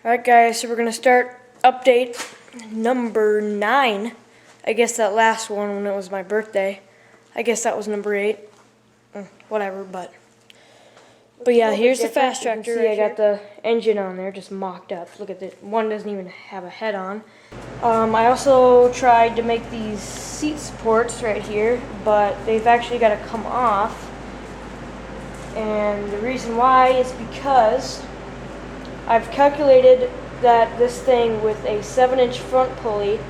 Alright guys, so we're going to start update number 9. I guess that last one when it was my birthday. I guess that was number 8. Whatever, but yeah, here's the fast tractor. See, I got the engine on there, just mocked up. Look at that. One doesn't even have a head on. I also tried to make these seat supports right here, but they've actually got to come off. And the reason why is because I've calculated that this thing with a 7-inch front pulley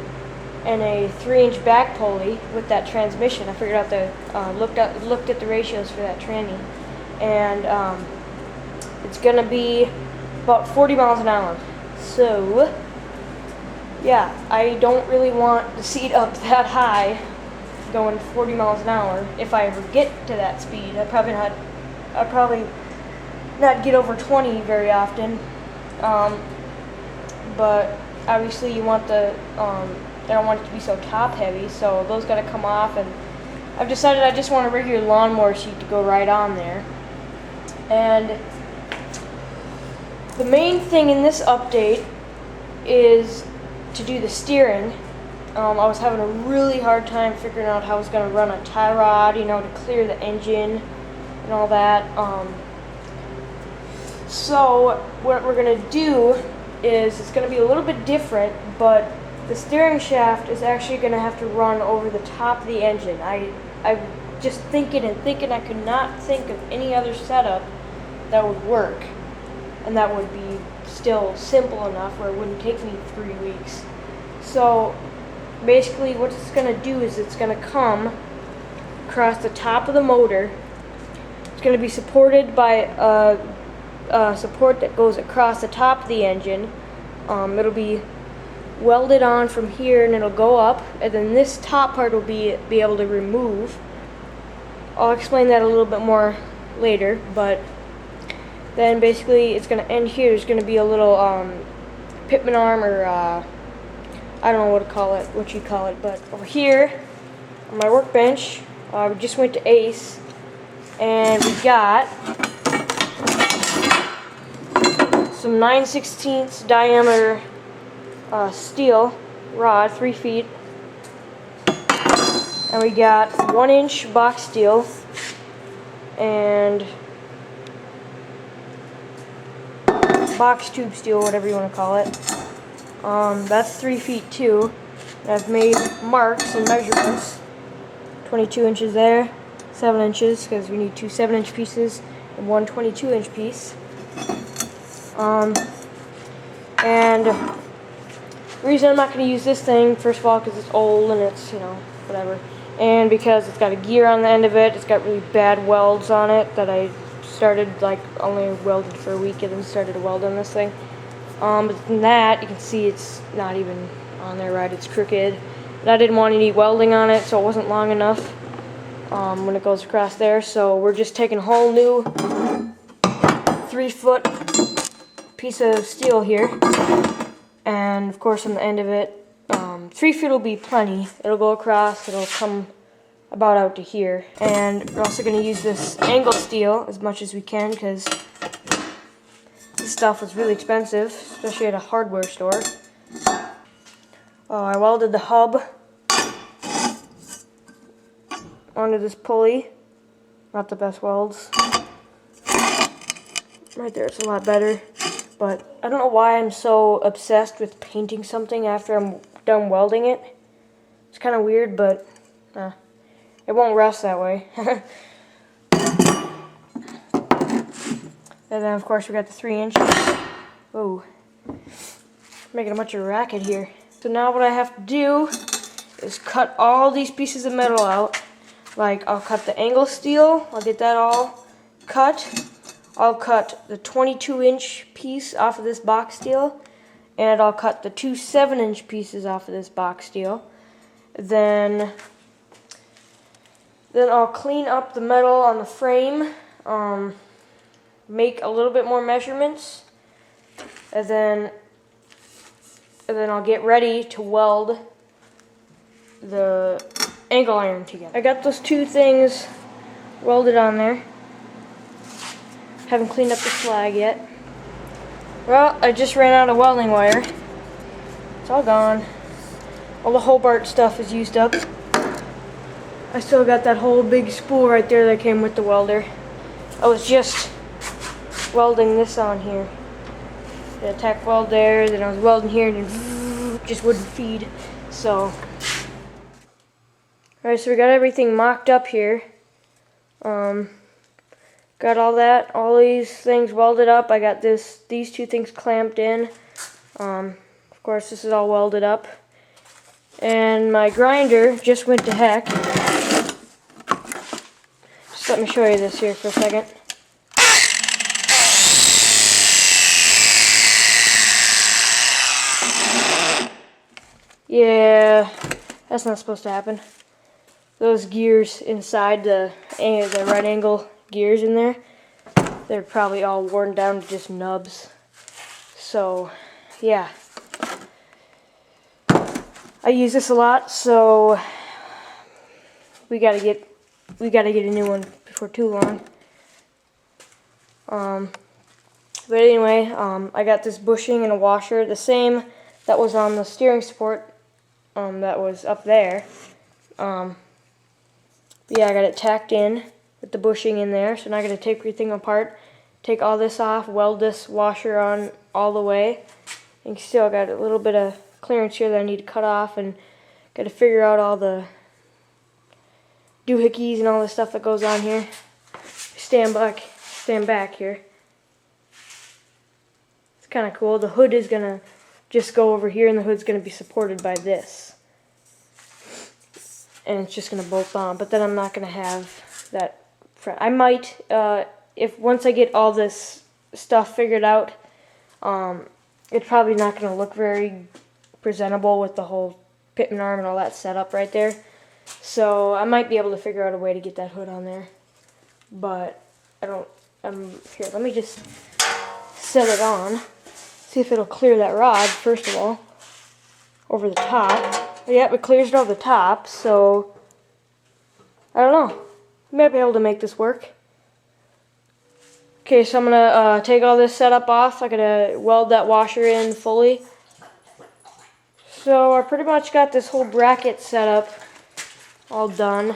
and a 3-inch back pulley with that transmission, I figured out looked at the ratios for that tranny, and it's gonna be about 40 miles an hour. So yeah, I don't really want the seat up that high, going 40 miles an hour. If I ever get to that speed, I'd probably not get over 20 very often. But obviously you want I don't want it to be so top heavy, so those got to come off, and I've decided I just want a regular lawnmower seat to go right on there. And the main thing in this update is to do the steering. I was having a really hard time figuring out how I was going to run a tie rod, to clear the engine and all that. So what we're going to do is, it's going to be a little bit different, but the steering shaft is actually going to have to run over the top of the engine. I'm just thinking I could not think of any other setup that would work, and that would be still simple enough where it wouldn't take me 3 weeks. So basically what it's going to do is it's going to come across the top of the motor. It's going to be supported by support that goes across the top of the engine. It'll be welded on from here, and it'll go up, and then this top part will be able to remove. I'll explain that a little bit more later, but then basically it's going to end here. There's going to be a little pitman arm, or I don't know what you call it, but over here on my workbench, we just went to Ace, and we got some 9/16 diameter steel rod, 3 feet, and we got 1-inch box steel and box tube steel, whatever you want to call it. That's 3 feet too. And I've made marks and measurements. 22 inches there, 7 inches, because we need 2 7-inch pieces and 1 22-inch piece. And the reason I'm not going to use this thing, first of all, because it's old and it's, whatever, and because it's got a gear on the end of it. It's got really bad welds on it that I started, only welded for a week and then started to weld on this thing. But than that, you can see it's not even on there right, it's crooked. And I didn't want any welding on it, so it wasn't long enough when it goes across there. So we're just taking a whole new 3-foot piece of steel here, and of course on the end of it, 3 feet will be plenty. It'll go across, it'll come about out to here. And we're also going to use this angle steel as much as we can, because this stuff is really expensive, especially at a hardware store. I welded the hub onto this pulley. Not the best welds. Right there, it's a lot better. But I don't know why I'm so obsessed with painting something after I'm done welding it. It's kind of weird, but it won't rust that way. And then, of course, we got the 3-inch. Whoa. Making a bunch of racket here. So now what I have to do is cut all these pieces of metal out. I'll cut the angle steel. I'll get that all cut. I'll cut the 22-inch piece off of this box steel, and I'll cut the 2 7-inch pieces off of this box steel. Then Then I'll clean up the metal on the frame, make a little bit more measurements, and then I'll get ready to weld the angle iron together. I got those two things welded on there. Haven't cleaned up the slag yet. Well, I just ran out of welding wire. It's all gone. All the Hobart stuff is used up. I still got that whole big spool right there that came with the welder. I was just welding this on here. The tack weld there, then I was welding here, and then just wouldn't feed. So, alright, so we got everything mocked up here. Got all these things welded up. I got these two things clamped in. Of course, this is all welded up. And my grinder just went to heck. Just let me show you this here for a second. Yeah, that's not supposed to happen. Those gears inside the right angle gears in there, they're probably all worn down to just nubs. So, yeah. I use this a lot, so we gotta get a new one before too long. But anyway, I got this bushing and a washer, the same that was on the steering support. That was up there. Yeah, I got it tacked in with the bushing in there. So now I got to take everything apart, take all this off, weld this washer on all the way. And still got a little bit of clearance here that I need to cut off, and got to figure out all the doohickeys and all the stuff that goes on here. Stand back here. It's kind of cool. The hood is gonna just go over here, and the hood's going to be supported by this. And it's just going to bolt on, but then I'm not going to have that front. I might, if once I get all this stuff figured out, it's probably not going to look very presentable with the whole pitman arm and all that set up right there. So I might be able to figure out a way to get that hood on there. But I don't, here, let me just set it on. See if it'll clear that rod, first of all, over the top. Yep, it clears it over the top, so I don't know. Might be able to make this work. Okay, so I'm going to take all this setup off. I'm going to weld that washer in fully. So I pretty much got this whole bracket set up all done.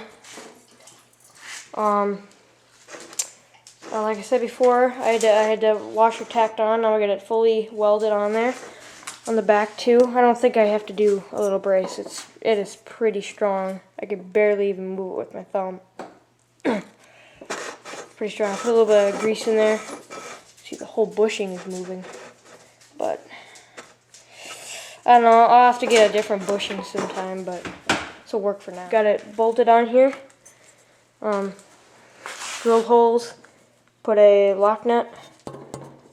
Like I said before, I had the washer tacked on. Now I got it fully welded on there, on the back too. I don't think I have to do a little brace. It is pretty strong. I could barely even move it with my thumb. Pretty strong. I put a little bit of grease in there. See, the whole bushing is moving, but I don't know. I'll have to get a different bushing sometime, but this will work for now. Got it bolted on here. Drilled holes. Put a lock nut,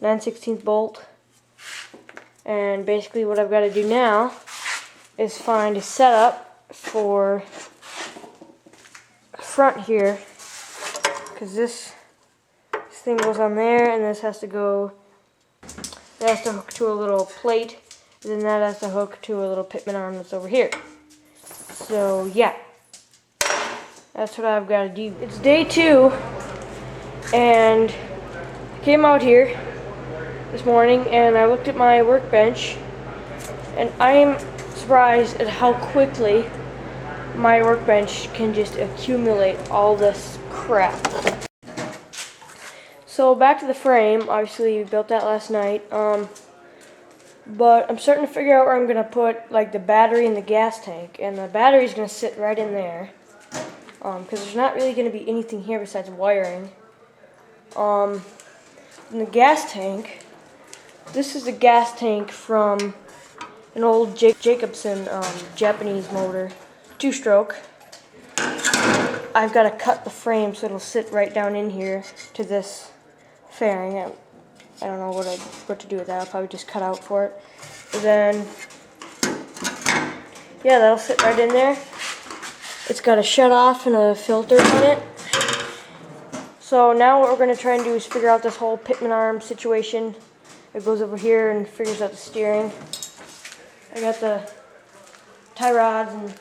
9/16 bolt, and basically what I've got to do now is find a setup for front here, because this thing goes on there, and this has to go, that has to hook to a little plate, and then that has to hook to a little pitman arm that's over here. So yeah, that's what I've got to do. It's day 2. And I came out here this morning and I looked at my workbench, and I'm surprised at how quickly my workbench can just accumulate all this crap. So back to the frame. Obviously we built that last night, but I'm starting to figure out where I'm going to put like the battery and the gas tank, and the battery's going to sit right in there, because there's not really going to be anything here besides wiring. And the gas tank, this is the gas tank from an old Jacobson Japanese motor, 2-stroke. I've got to cut the frame so it'll sit right down in here to this fairing. I don't know what to do with that. I'll probably just cut out for it. And then, yeah, that'll sit right in there. It's got a shut off and a filter on it. So now what we're going to try and do is figure out this whole pitman arm situation. It goes over here and figures out the steering. I got the tie rods and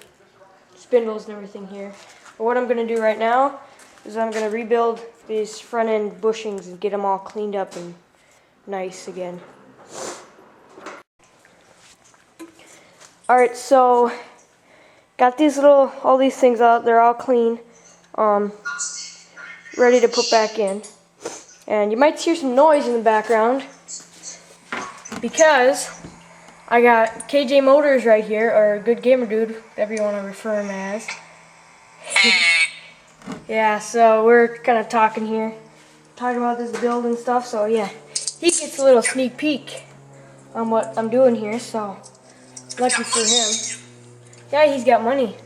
spindles and everything here. But what I'm going to do right now is I'm going to rebuild these front end bushings and get them all cleaned up and nice again. Alright, so got all these things out. They're all clean, ready to put back in. And you might hear some noise in the background because I got KJ Motors right here, or Good Gamer Dude, whatever you want to refer him as. Yeah, so we're kind of talking here, talking about this build and stuff. So yeah, he gets a little sneak peek on what I'm doing here. So lucky for him. Yeah, he's got money.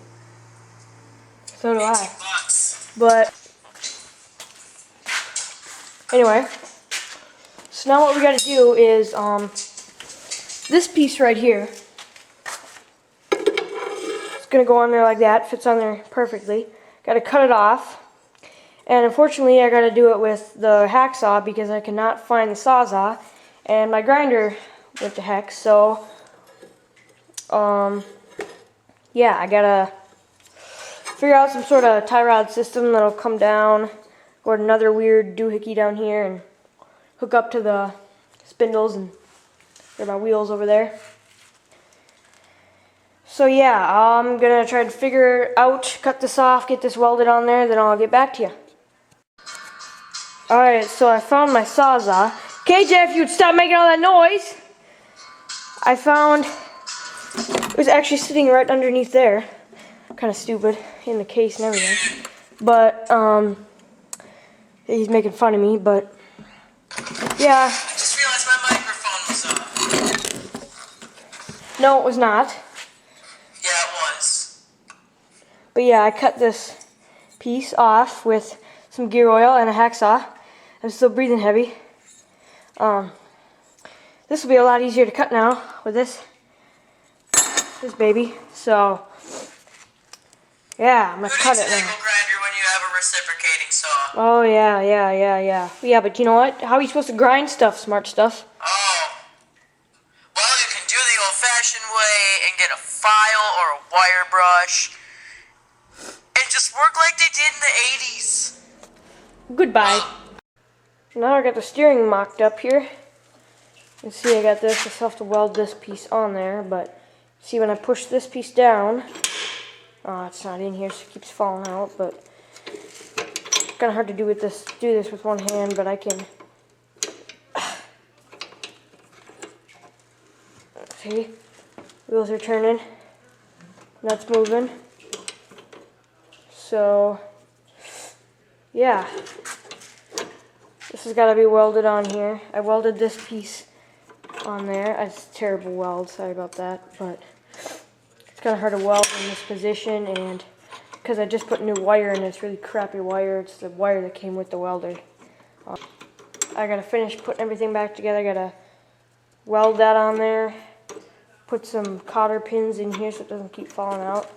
So do I. But anyway, so now what we got to do is this piece right here. It's gonna go on there like that. Fits on there perfectly. Got to cut it off, and unfortunately I got to do it with the hacksaw because I cannot find the sawzall, and my grinder went to heck. So yeah, I gotta figure out some sort of tie rod system that'll come down, or another weird doohickey down here, and hook up to the spindles, and there are my wheels over there. So yeah, I'm gonna try to figure out, cut this off, get this welded on there, then I'll get back to you. Alright, so I found my sawzall. KJ, if you'd stop making all that noise! I found, it was actually sitting right underneath there. Kind of stupid, in the case and everything. But, he's making fun of me, but, yeah. I just realized my microphone was off. No, it was not. Yeah, it was. But yeah, I cut this piece off with some gear oil and a hacksaw. I'm still breathing heavy. This will be a lot easier to cut now with this baby. So yeah, I'm gonna cut it now. Angle grinder when you have a reciprocating saw. Oh yeah. Yeah, but you know what? How are you supposed to grind stuff, smart stuff? Oh. Well, you can do the old-fashioned way and get a file or a wire brush and just work like they did in the 80s. Goodbye. Now I got the steering mocked up here. You see I got this. I still have to weld this piece on there, but see when I push this piece down, it's not in here, so it keeps falling out. But it's kind of hard to do this with one hand, but I can. See, wheels are turning, nuts moving. So yeah, this has got to be welded on here. I welded this piece on there. It's a terrible weld, sorry about that, but it's kind of hard to weld in this position, and because I just put new wire in, it's really crappy wire. It's the wire that came with the welder. I gotta finish putting everything back together. I gotta weld that on there, put some cotter pins in here so it doesn't keep falling out.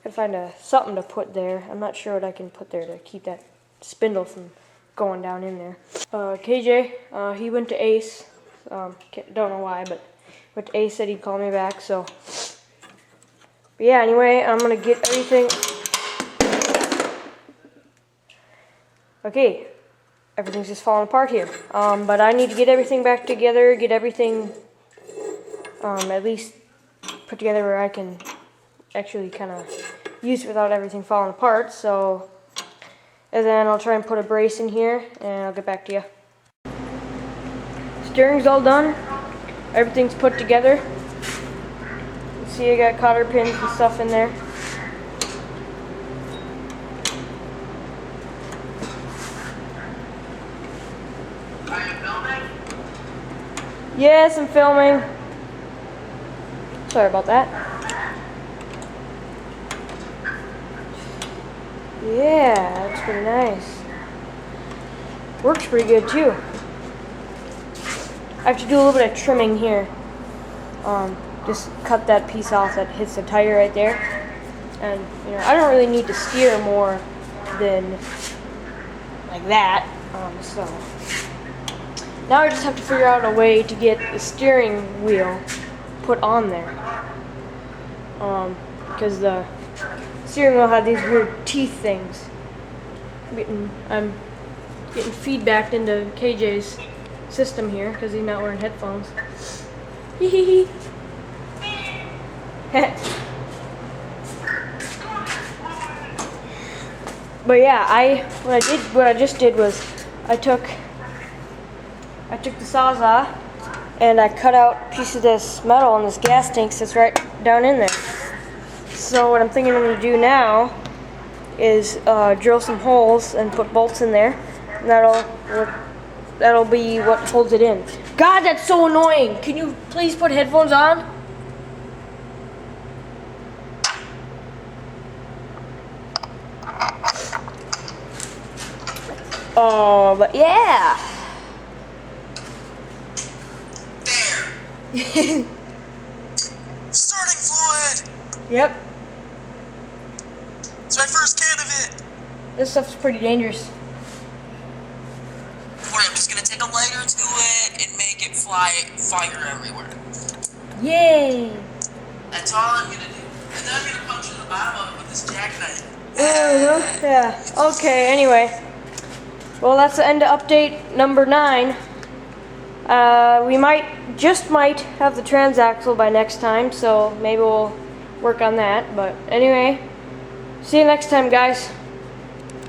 Gotta find something to put there. I'm not sure what I can put there to keep that spindle from going down in there. KJ, he went to Ace. Don't know why, but went to Ace, said he'd call me back. So, but yeah. Anyway, I'm gonna get everything. Okay, everything's just falling apart here. But I need to get everything back together. Get everything at least put together where I can actually kind of use it without everything falling apart. So, and then I'll try and put a brace in here, and I'll get back to you. Steering's all done. Everything's put together. You see I got cotter pins and stuff in there. Are you filming? Yes, I'm filming. Sorry about that. Yeah, that's pretty nice. Works pretty good too. I have to do a little bit of trimming here. Just cut that piece off that hits the tire right there. And I don't really need to steer more than like that. So now I just have to figure out a way to get the steering wheel put on there. Because the steering wheel had these weird teeth things. I'm getting feedback into KJ's system here because he's not wearing headphones. Hee hee hee. But yeah, what I just did was I took the Sawzall and I cut out a piece of this metal and this gas tank that's right down in there. So what I'm thinking I'm going to do now is drill some holes and put bolts in there, and that'll be what holds it in. God, that's so annoying! Can you please put headphones on? Oh, but yeah. There. Starting fluid. Yep. It's my first can of it. This stuff's pretty dangerous. I'm just gonna take a lighter to it and make it fire everywhere. Yay! That's all I'm gonna do. And then I'm gonna puncture the bottom of it with this jackknife. Yeah. Okay. Anyway. Well, that's the end of update number 9. We might have the Transaxle by next time, so maybe we'll work on that. But anyway, see you next time, guys.